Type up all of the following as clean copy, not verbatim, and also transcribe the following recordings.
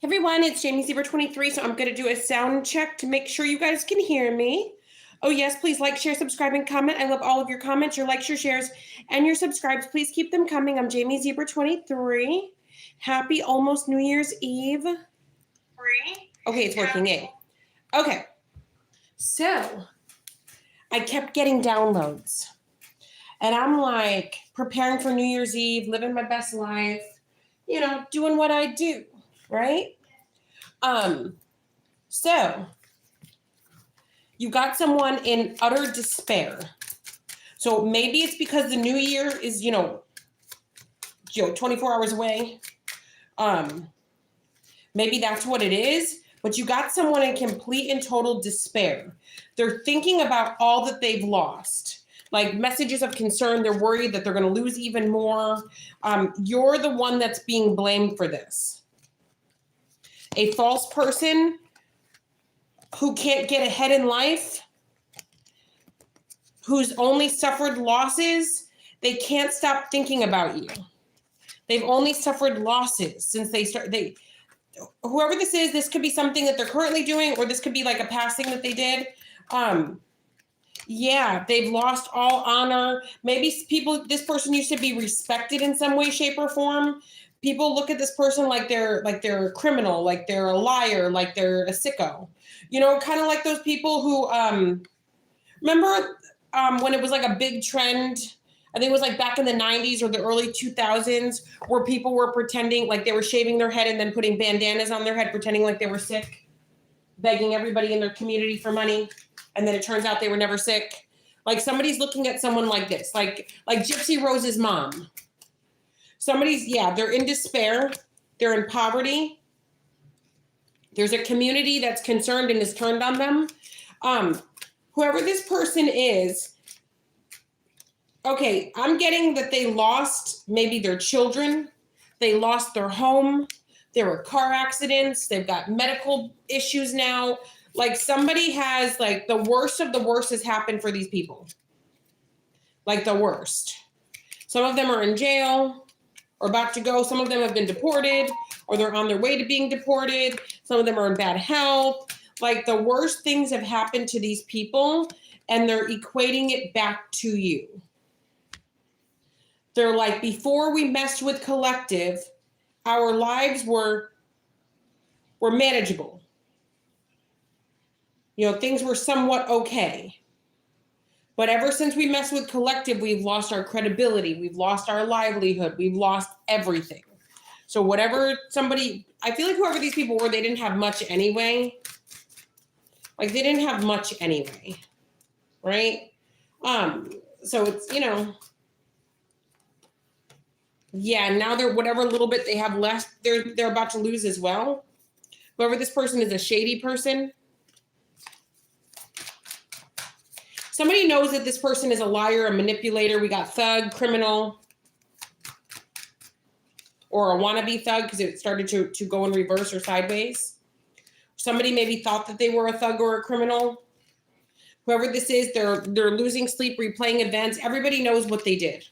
Hey everyone, it's Jamie Zebra 23, so I'm going to do a sound check to make sure you guys can hear me. Oh yes, please like, share, subscribe, and comment. I love all of your comments, your likes, your shares, and your subscribes. Please keep them coming. I'm Jamie Zebra 23. Happy almost New Year's Eve. Okay, it's working. Yay. Okay, so I kept getting downloads, and I'm like preparing for New Year's Eve, living my best life, doing what I do, right? So you got someone in utter despair. So maybe it's because the new year is, 24 hours away. Maybe that's what it is, but you got someone in complete and total despair. They're thinking about all that they've lost. Like messages of concern, they're worried that they're going to lose even more. You're the one that's being blamed for this. A false person who can't get ahead in life, who's only suffered losses, they can't stop thinking about you. They've only suffered losses since whoever this is, this could be something that they're currently doing, or this could be like a past thing that they did. Yeah, they've lost all honor. Maybe this person used to be respected in some way, shape, or form. People look at this person like they're a criminal, like they're a liar, like they're a sicko. Kind of like those people who, remember when it was like a big trend, I think it was like back in the 90s or the early 2000s, where people were pretending like they were shaving their head and then putting bandanas on their head, pretending like they were sick, begging everybody in their community for money. And then it turns out they were never sick. Like somebody's looking at someone like this, like Gypsy Rose's mom. They're in despair. They're in poverty. There's a community that's concerned and is turned on them. Whoever this person is, okay, I'm getting that they lost maybe their children. They lost their home. There were car accidents. They've got medical issues now. Like somebody has, like, the worst of the worst has happened for these people. Like the worst. Some of them are in jail or about to go. Some of them have been deported or they're on their way to being deported. Some of them are in bad health. Like the worst things have happened to these people and they're equating it back to you. They're like, before we messed with collective, our lives were manageable. Things were somewhat okay. But ever since we messed with collective, we've lost our credibility. We've lost our livelihood. We've lost everything. So I feel like whoever these people were, they didn't have much anyway. Like they didn't have much anyway, right? So it's, now they're whatever little bit they have left, they're about to lose as well. Whoever this person is, a shady person. Somebody knows that this person is a liar, a manipulator. We got thug, criminal, or a wannabe thug because it started to go in reverse or sideways. Somebody maybe thought that they were a thug or a criminal. Whoever this is, they're losing sleep, replaying events. Everybody knows what they did.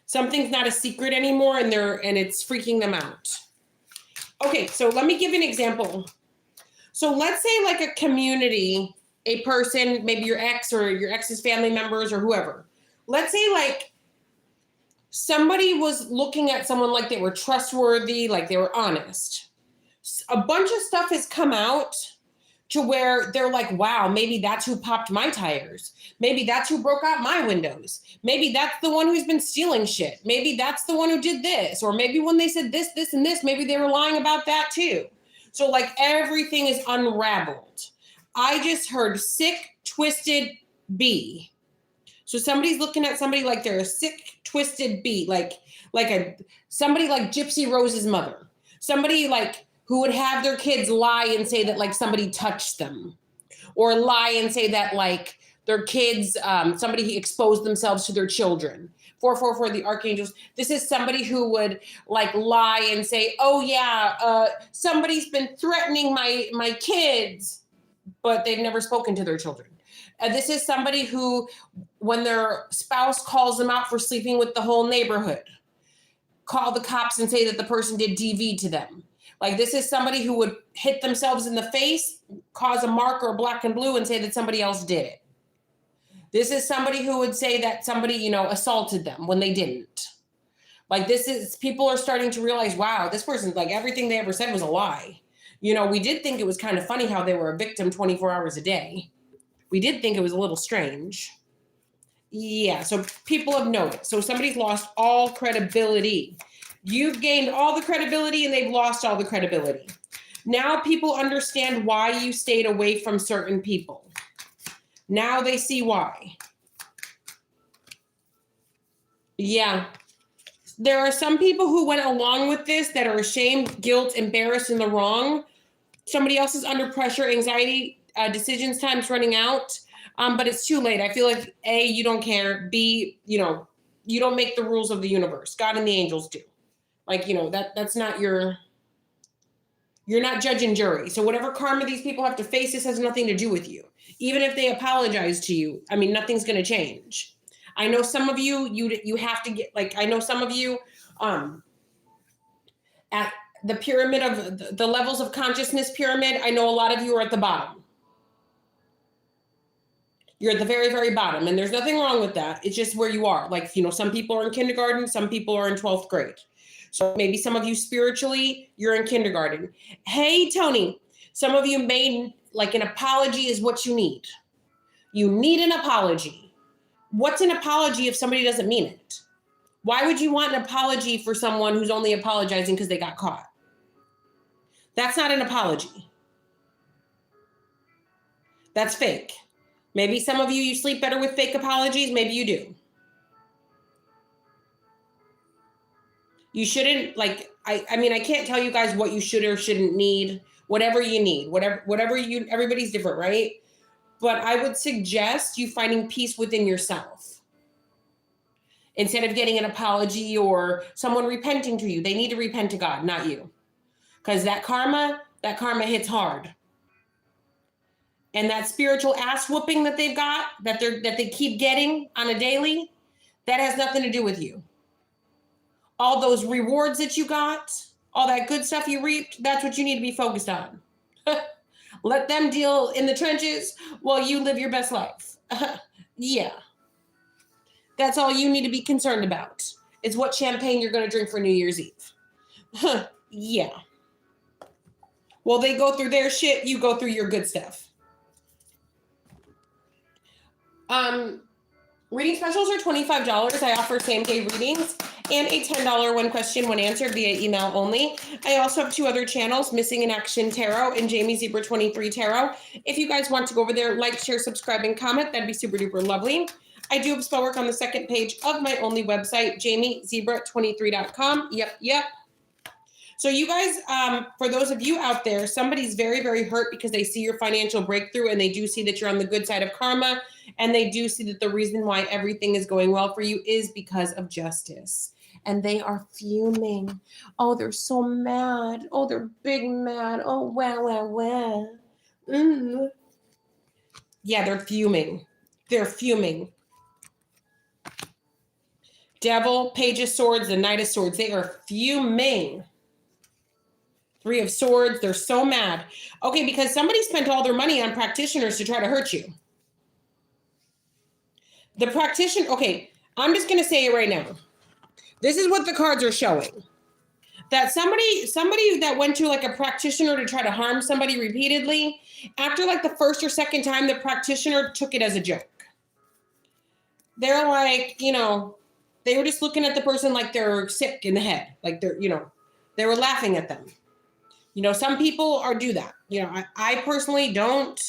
Something's not a secret anymore, and it's freaking them out. Okay, so let me give an example. So let's say like a community, a person, maybe your ex or your ex's family members or whoever. Let's say like somebody was looking at someone like they were trustworthy, like they were honest. A bunch of stuff has come out to where they're like, wow, maybe that's who popped my tires. Maybe that's who broke out my windows. Maybe that's the one who's been stealing shit. Maybe that's the one who did this. Or maybe when they said this, this, and this, maybe they were lying about that too. So like everything is unraveled. I just heard sick, twisted bee. So somebody's looking at somebody like they're a sick, twisted bee, somebody like Gypsy Rose's mother. Somebody like who would have their kids lie and say that like somebody touched them, or lie and say that like their kids, somebody exposed themselves to their children. 444, the archangels. This is somebody who would like lie and say, oh yeah, somebody's been threatening my kids, but they've never spoken to their children. This is somebody who, when their spouse calls them out for sleeping with the whole neighborhood, call the cops and say that the person did DV to them. Like this is somebody who would hit themselves in the face, cause a mark or black and blue and say that somebody else did it. This is somebody who would say that somebody, you know, assaulted them when they didn't. Like this is, people are starting to realize, wow, this person, like everything they ever said was a lie. You know, we did think it was kind of funny how they were a victim 24 hours a day. We did think it was a little strange. Yeah, so people have noticed. So somebody's lost all credibility. You've gained all the credibility and they've lost all the credibility. Now people understand why you stayed away from certain people. Now they see why. Yeah. There are some people who went along with this that are ashamed, guilt, embarrassed, in the wrong. Somebody else is under pressure, anxiety, decisions time's running out. But it's too late. I feel like A, you don't care. B, you know, you don't make the rules of the universe. God and the angels do. Like, you know, that's not you're not judge and jury. So whatever karma these people have to face, this has nothing to do with you. Even if they apologize to you, I mean, nothing's going to change. I know some of you have to get, like, I know some of you at the pyramid of the levels of consciousness pyramid, I know a lot of you are at the bottom. You're at the very, very bottom, and there's nothing wrong with that. It's just where you are. Like, you know, some people are in kindergarten, some people are in 12th grade. So maybe some of you spiritually, you're in kindergarten. Hey, Tony, some of you made, like, an apology is what you need. You need an apology. What's an apology if somebody doesn't mean it? Why would you want an apology for someone who's only apologizing because they got caught? That's not an apology. That's fake. Maybe some of you sleep better with fake apologies. Maybe you do. You shouldn't, like, I mean, I can't tell you guys what you should or shouldn't need. Whatever you need, whatever you, everybody's different, right? But I would suggest you finding peace within yourself. Instead of getting an apology or someone repenting to you, they need to repent to God, not you. Because that karma hits hard. And that spiritual ass whooping that they've got, that they keep getting on a daily, that has nothing to do with you. All those rewards that you got, all that good stuff you reaped, that's what you need to be focused on. Let them deal in the trenches while you live your best life. Yeah. That's all you need to be concerned about. It's what champagne you're going to drink for New Year's Eve. Yeah. While they go through their shit, you go through your good stuff. Reading specials are $25. I offer same-day readings and a $10 one question, one answer via email only. I also have two other channels, Missing in Action Tarot and Jamie Zebra 23 Tarot. If you guys want to go over there, like, share, subscribe, and comment, that'd be super duper lovely. I do have spell work on the second page of my only website, jamiezebra23.com. Yep. So you guys, for those of you out there, somebody's very, very hurt because they see your financial breakthrough and they do see that you're on the good side of karma, and they do see that the reason why everything is going well for you is because of justice. And they are fuming. Oh, they're so mad. Oh, they're big mad. Oh, wow. Yeah, they're fuming. They're fuming. Devil, Page of Swords, the Knight of Swords. They are fuming. Three of Swords. They're so mad. Okay, because somebody spent all their money on practitioners to try to hurt you. The practitioner, okay, I'm just going to say it right now. This is what the cards are showing. That somebody that went to like a practitioner to try to harm somebody repeatedly, after like the first or second time, the practitioner took it as a joke. They're like, you know, they were just looking at the person like they're sick in the head. Like they're, you know, they were laughing at them. You know, some people do that. You know, I personally don't.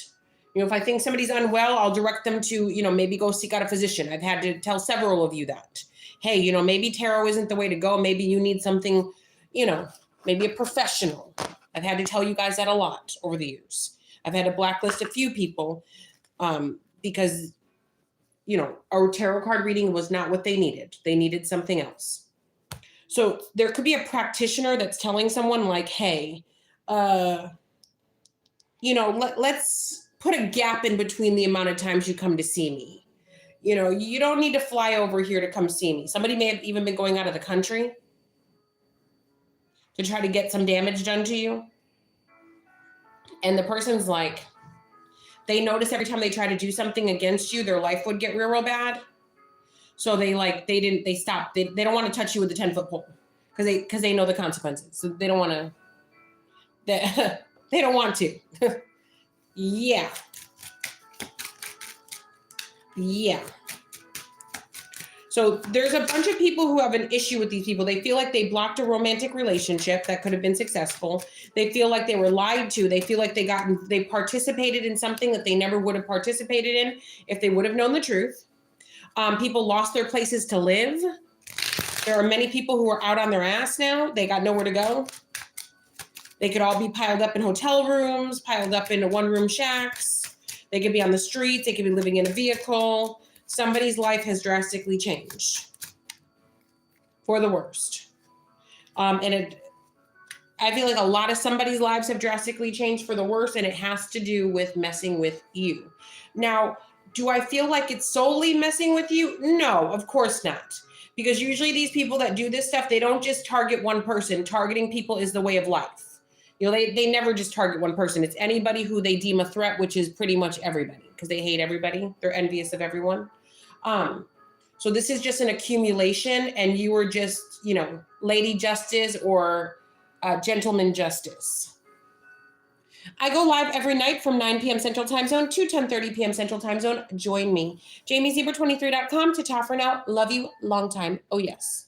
You know, if I think somebody's unwell, I'll direct them to, you know, maybe go seek out a physician. I've had to tell several of you that. Hey, you know, maybe tarot isn't the way to go. Maybe you need something, you know, maybe a professional. I've had to tell you guys that a lot over the years. I've had to blacklist a few people because, you know, our tarot card reading was not what they needed. They needed something else. So there could be a practitioner that's telling someone like, hey, you know, let's put a gap in between the amount of times you come to see me. You know, you don't need to fly over here to come see me. Somebody may have even been going out of the country. to try to get some damage done to you. And the person's like, they notice every time they try to do something against you, their life would get real bad. So they stopped. They don't want to touch you with the 10-foot pole because they know the consequences. So they don't want to, they don't want to. Yeah. Yeah. So there's a bunch of people who have an issue with these people. They feel like they blocked a romantic relationship that could have been successful. They feel like they were lied to. They feel like they participated in something that they never would have participated in if they would have known the truth. People lost their places to live. There are many people who are out on their ass now. They got nowhere to go. They could all be piled up in hotel rooms, piled up into one-room shacks. They could be on the streets. They could be living in a vehicle. Somebody's life has drastically changed for the worst. I feel like a lot of somebody's lives have drastically changed for the worst, and it has to do with messing with you. Now, do I feel like it's solely messing with you? No, of course not. Because usually these people that do this stuff, they don't just target one person. Targeting people is the way of life. You know, they never just target one person. It's anybody who they deem a threat, which is pretty much everybody, because they hate everybody. They're envious of everyone. So this is just an accumulation, and you were just, you know, Lady Justice or Gentleman Justice. I go live every night from 9 p.m. Central Time Zone to 10:30 p.m. Central Time Zone. Join me. JamieZebra23.com. Ta-ta for now. Love you. Long time. Oh, yes.